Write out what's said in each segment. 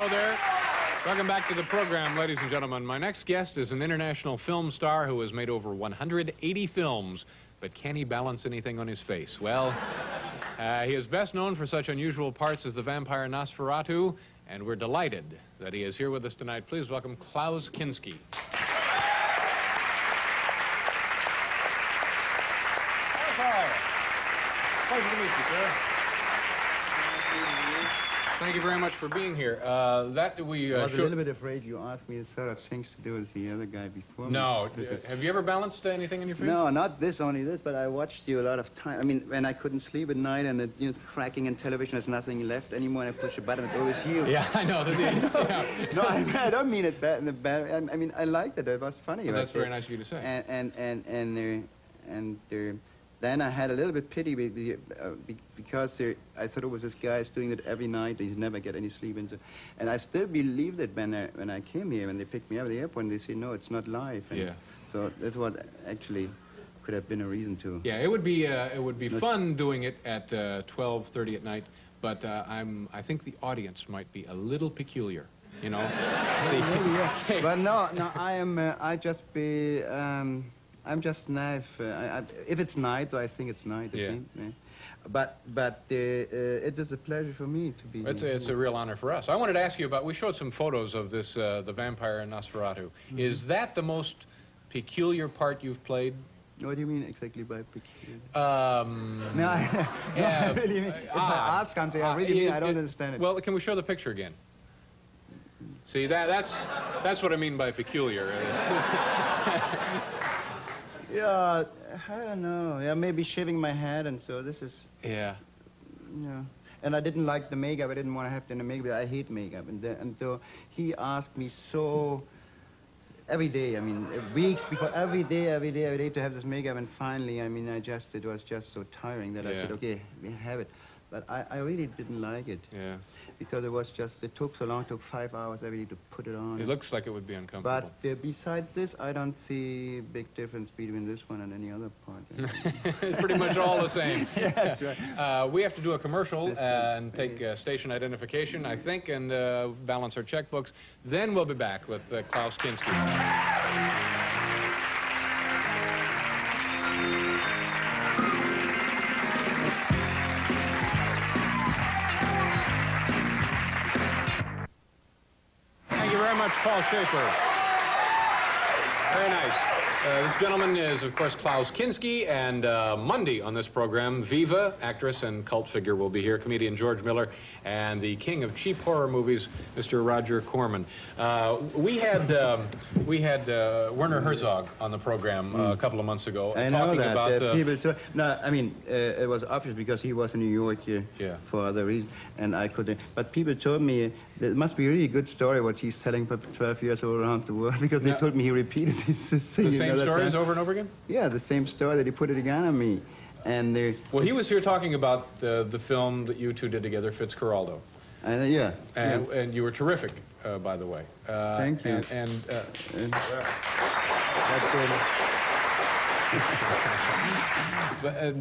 Hello there. Welcome back to the program, ladies and gentlemen. My next guest is an international film star who has made over 180 films, but can he balance anything on his face? Well, he is best known for such unusual parts as the vampire Nosferatu, and we're delighted that he is here with us tonight. Please welcome Klaus Kinski. Pleasure to meet you, sir. Thank you very much for being here. I was a little bit afraid you asked me the sort of things to do as the other guy before me. No. Have you ever balanced anything in your face? No, not this, only this, but I watched you a lot of time. I mean, when I couldn't sleep at night and it's cracking in television, there's nothing left anymore, and I push a button, it's always you. Yeah, I know. No, I don't mean it bad in the bad. I mean, I liked it. It was funny. Well, that's very nice of you to say. Then I had a little bit pity because I thought it was this guy doing it every night. He'd never get any sleep. And I still believed it when I came here, when they picked me up at the airport, and they said, no, it's not live. And yeah. So that's what actually could have been a reason to. Yeah, it would be fun doing it at 12:30 at night, but I think the audience might be a little peculiar, you know. Yeah. But no, I'm just naive. If it's night, I think it's night. Yeah. But it is a pleasure for me to be. It's a real honor for us. I wanted to ask you about. We showed some photos of this the vampire Nosferatu. Mm-hmm. Is that the most peculiar part you've played? What do you mean exactly by peculiar? No, I really mean. If I ask something, I really mean I don't understand it. Well, can we show the picture again? See, that's what I mean by peculiar. Yeah, I don't know. Yeah, maybe shaving my head, and so this is... Yeah. Yeah. And I didn't like the makeup. I didn't want to have the makeup. I hate makeup. And so he asked me so... Every day, I mean, weeks before, every day to have this makeup. And finally, I mean, it was just so tiring that I said, okay, we have it. But I really didn't like it. Yeah. Because it took so long, it took 5 hours every day to put it on. It looks like it would be uncomfortable. But besides this, I don't see a big difference between this one and any other part. It's pretty much all the same. Yeah, that's right. We have to do a commercial and take station identification, I think, and balance our checkbooks. Then we'll be back with Klaus Kinski. Paul Schaefer. Very nice. This gentleman is, of course, Klaus Kinski, and Monday on this program, Viva, actress and cult figure, will be here, comedian George Miller, and the king of cheap horror movies, Mr. Roger Corman. We had Werner Herzog on the program a couple of months ago. I know that. People no, I mean, it was obvious because he was in New York for other reasons, and I couldn't. But people told me it must be a really good story what he's telling for 12 years all around the world, because they told me he repeated this thing. The same stories over and over again? Yeah, the same story that he put it again on me. And well, he was here talking about the film that you two did together, Fitzcarraldo. Yeah. And you were terrific, by the way. Thank you.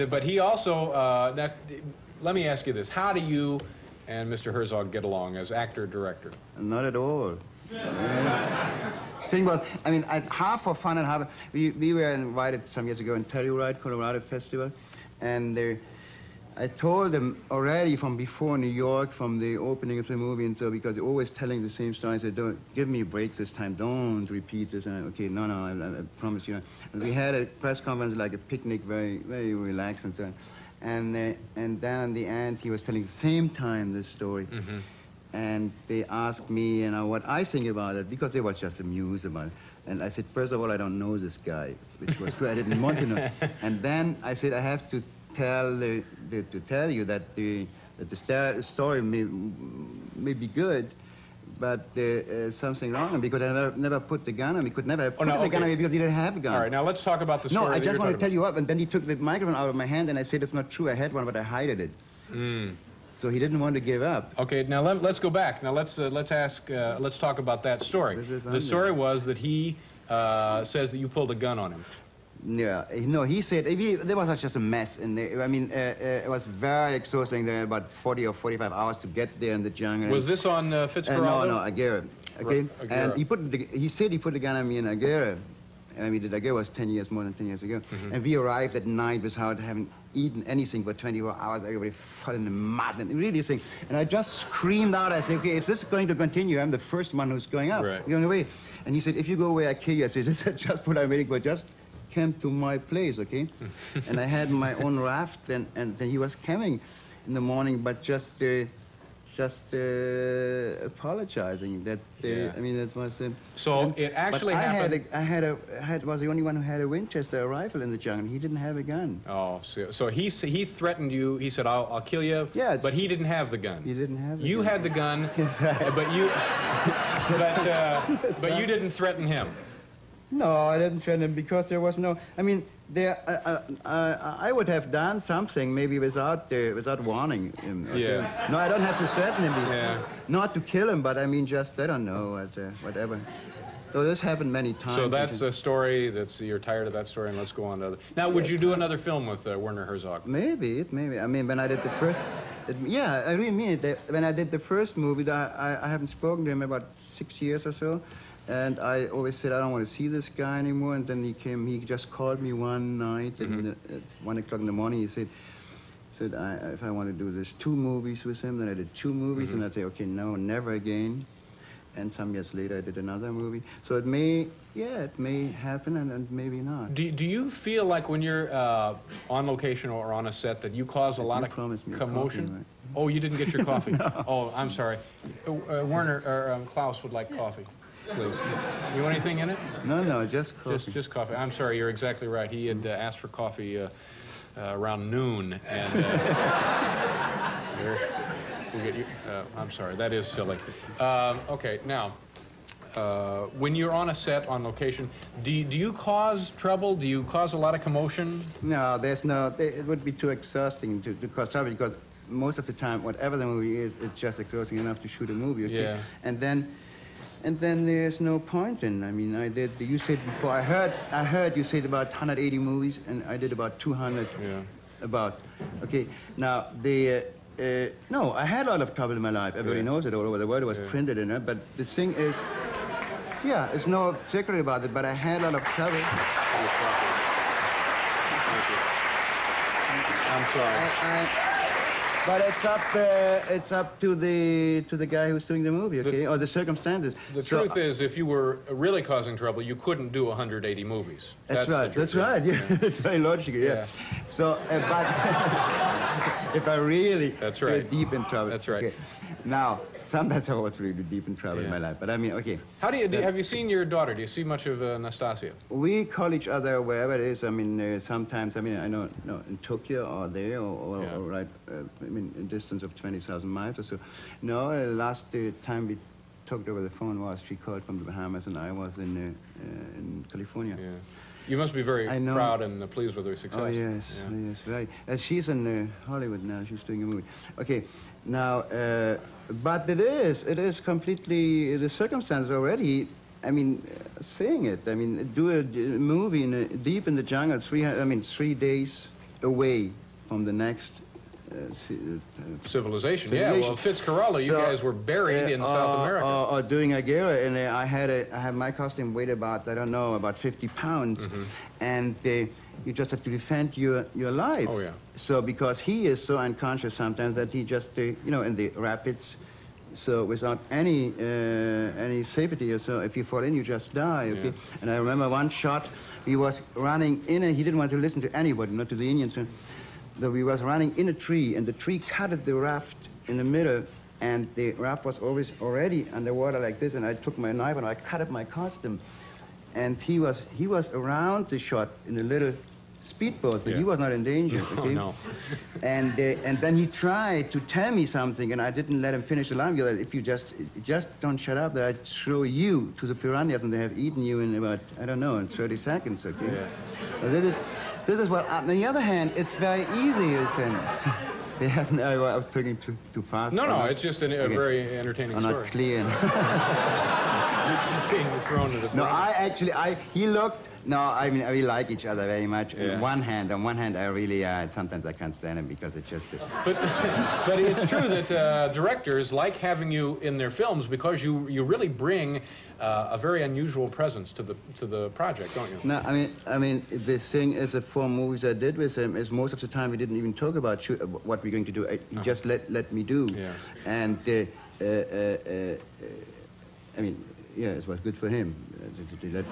But he also, let me ask you this. How do you and Mr. Herzog get along as actor-director? Not at all. Thing was, I mean, half for fun and half... We were invited some years ago in Telluride, Colorado Festival, and I told them already from before New York, from the opening of the movie and so, because they're always telling the same story. I said, don't, give me a break this time, don't repeat this. And okay, no, I promise you. And we had a press conference, like a picnic, very, very relaxed and so on. And then in the end, he was telling the same time this story. Mm-hmm. And they asked me, what I think about it, because they were just amused about it. And I said, first of all, I don't know this guy, which was true. I didn't want to know. And then I said, I have to tell you that the story may be good, but there's something wrong, because I never put the gun on me. Could never have put the gun on me because he didn't have a gun. All right, now let's talk about the story. No, I just want to tell you up, and then he took the microphone out of my hand, and I said, it's not true, I had one, but I hid it. Mm. So he didn't want to give up. Okay, now let's go back. Now let's talk about that story. The story was that he says that you pulled a gun on him. Yeah, no, he said, there was just a mess in there. I mean, it was very exhausting there, about 40 or 45 hours to get there in the jungle. Was this on Fitzcarraldo? No, Aguirre. Okay? Aguirre. And he said he put the gun on me in Aguirre. I mean, the Aguirre was 10 years, more than 10 years ago. And we arrived at night without having eaten anything for 24 hours. Everybody fell in the mud and really thing. And I just screamed out. I said, okay, if this is going to continue, I'm the first one who's going up, going away. And he said, if you go away, I kill you. I said, this is just what I'm waiting for. Just come to my place, okay? And I had my own raft, and then he was coming in the morning, but just apologizing that I mean, that was so it actually happened. I was the only one who had a Winchester rifle in the jungle. He didn't have a gun. Oh, so he threatened you. He said, I'll kill you. Yeah, but he didn't have the gun. He didn't have the gun. You had the gun, but you didn't threaten him. No, I didn't threaten him because there was no. I mean, I would have done something maybe without warning him. Okay? Yeah. No, I don't have to threaten him. Yeah. Not to kill him, but I mean, just I don't know, whatever. So this happened many times. So that's a story. You're tired of that story, and let's go on to other. Now, would you do another film with Werner Herzog? Maybe. I mean, when I did the first. Yeah, I really mean it. When I did the first movie, I haven't spoken to him about 6 years or so. And I always said, I don't want to see this guy anymore. And then he just called me one night at 1 o'clock in the morning. He said if I want to do this 2 movies with him, then I did 2 movies. And I'd say, okay, no, never again. And some years later, I did another movie. So it may happen and maybe not. Do you feel like when you're on location or on a set that you cause a lot of commotion? Coffee, right? Oh, you didn't get your coffee? No. Oh, I'm sorry. Werner or Klaus would like coffee. Please. You want anything in it? No, just coffee. Just coffee. I'm sorry, you're exactly right. He had asked for coffee around noon, and we'll get you. I'm sorry, that is silly. Okay, now, when you're on a set, on location, do you cause trouble? Do you cause a lot of commotion? No, there's no. It would be too exhausting to cause trouble because most of the time, whatever the movie is, it's just exhausting enough to shoot a movie. Okay? Yeah. And then there's no point in. I mean, you said before, I heard you said about 180 movies, and I did about 200. Yeah. Okay, now, no, I had a lot of trouble in my life. Everybody knows it all over the world. It was printed in it. But the thing is, there's no secret about it, but I had a lot of trouble. I'm sorry. But it's up to the guy who's doing the movie, okay, or the circumstances. The truth is, if you were really causing trouble, you couldn't do 180 movies. That's right. That's right. Yeah, it's very logical. Yeah. So, but if I really get deep in trouble. That's right. Okay. Now, sometimes I was really deep in trouble in my life, but I mean, okay. How do you have you seen your daughter? Do you see much of Nastasia? We call each other wherever it is. I mean, sometimes, I mean, I know in Tokyo or there or right, I mean, a distance of 20,000 miles or so. No, last time we talked over the phone was she called from the Bahamas and I was in California. Yeah. You must be very proud and pleased with her success. Oh, yes, yes, right. She's in Hollywood now. She's doing a movie. Okay, now, but it is completely, the circumstances already, I mean, saying it. I mean, do a movie deep in the jungle, 3 days away from the next civilization. Yeah, well, Fitzcarraldo, you guys were buried in South America. Or doing Aguirre, and I had my costume weighed about, I don't know, about 50 pounds, and you just have to defend your life. Oh, yeah. So because he is so unconscious sometimes that he just, in the rapids, so without any safety or so, if you fall in, you just die, okay? Yeah. And I remember one shot, he was running in, and he didn't want to listen to anybody, not to the Indians. So we was running in a tree, and the tree cut the raft in the middle, and the raft was already underwater like this, and I took my knife and I cut up my costume. And he was around the shot in a little speedboat, but he was not in danger, okay? No. And then he tried to tell me something, and I didn't let him finish the line, because if you just don't shut up, that I'd throw you to the piranhas, and they have eaten you in about, I don't know, in 30 seconds, okay? Yeah. So this is what, on the other hand, it's very easy, you say. They have no, I was talking too fast. No, no, it's just a very entertaining story. Not clear. Being thrown to the No, front. he looked. No, I mean, we like each other very much. Yeah. On one hand, I really, sometimes I can't stand him because it's just. But it's true that directors like having you in their films because you really bring a very unusual presence to the project, don't you? No, I mean, the thing is, the 4 movies I did with him is most of the time we didn't even talk about what we're going to do. He just let me do. Yeah. And I mean. Yeah, it was good for him.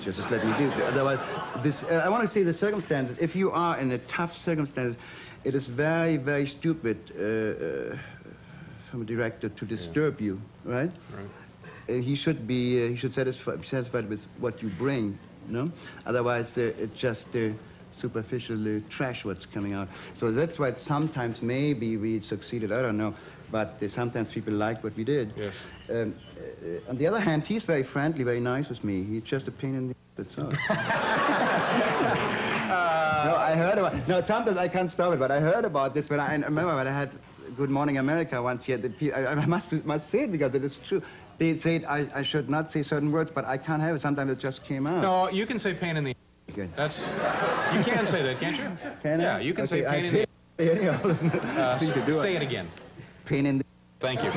Just let me do it. Otherwise, I want to say the circumstances. If you are in a tough circumstances, it is very, very stupid from a director to disturb you, right? Right. He should be. He should satisfied with what you bring, you know. Otherwise, it's just superficial trash what's coming out. So that's why sometimes maybe we succeeded. I don't know. But sometimes people liked what we did. Yes. On the other hand, he's very friendly, very nice with me. He's just a pain in the that's all. No, I heard about. No, sometimes I can't stop it, but I heard about this. But I remember when I had Good Morning America once. Here, I must say it because it is true. They said I should not say certain words, but I can't have it. Sometimes it just came out. No, you can say pain in the. Okay. That's. You can say that, can't you? Can I? Yeah, you can say pain in the. Say it again. Pain in the. Thank you.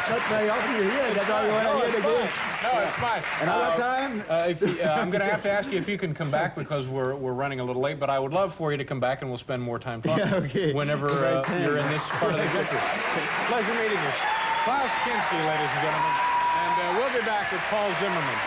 Not very often you hear it. That's all you want to hear again. No, it's fine. Another time? I'm going to have to ask you if you can come back because we're running a little late, but I would love for you to come back and we'll spend more time talking whenever you're in this part of the country. Pleasure meeting you. Klaus Kinski, ladies and gentlemen. And we'll be back with Paul Zimmerman.